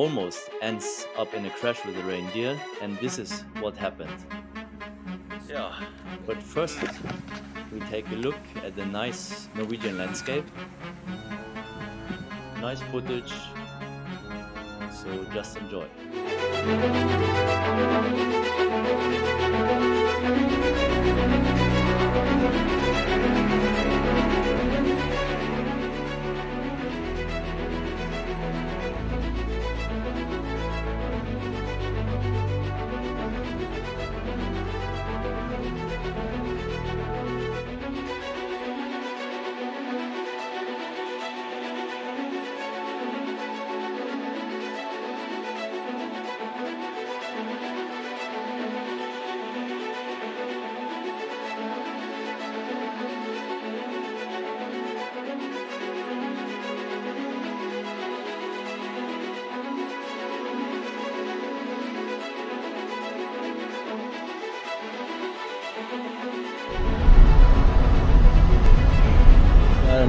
almost ends up in a crash with a reindeer, and this is what happened. Yeah, but first we take a look at the nice Norwegian landscape. Nice footage, so just enjoy.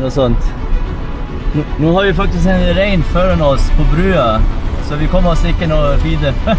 Noe sånt. Nå har vi faktisk en rein foran oss på brua, så vi kommer oss ikke noe videre.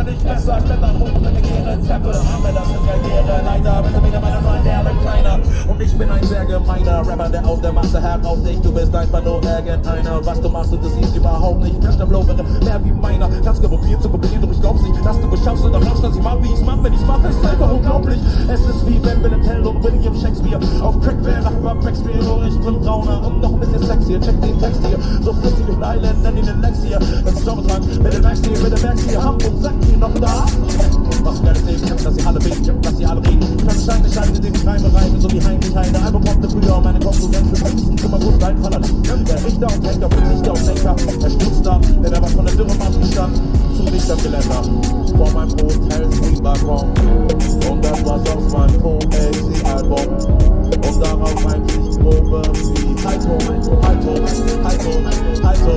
nicht besser. Klettern hoch mit der Treppe, aber das ist Karriere. Leider bist du wieder meine Freunde, der keiner. Und ich bin ein sehr gemeiner Rapper, der auf der Masse heraussticht. Du bist einfach nur irgendeiner. Was du machst, interessiert überhaupt nicht. Mensch, der Flow wäre mehr wie meiner. Ganz probiert zu kopieren, doch ich glaub's nicht, dass du es schaffst oder machst, dass ich mach, wie ich's mach. Wenn ich's mache, ist einfach unglaublich. Es ist wie wenn Bill Tell und William Shakespeare auf Crack wäre, über Shakespeare. Nur ich bin brauner und noch ein bisschen sexier. Check den Text hier, so flüssig wie ein Island, nenn ihn den Lex hier. Das ist Sommertag, mit dem Max hier, mit dem Max hier. Hamburg, sagt ihr noch da? Was geiles Leben, dass sie alle beten, dass sie alle reden. Kann scheine, in dem ich reime, so wie heimlich eine. Album kommt früher, meine Konkurrenz ist mindestens immer gut rein von der Richter und Henker, für Lichter und Lenker. Er stutzt da, wenn er was von der Dürre Maske stand, zum Lichtergeländer. Vor meinem Hotel Balkon. Und das war's aus meinem Poesie-Album. Und darauf eigentlich grobe wie Haltung, Haltung, Haltung, Haltung.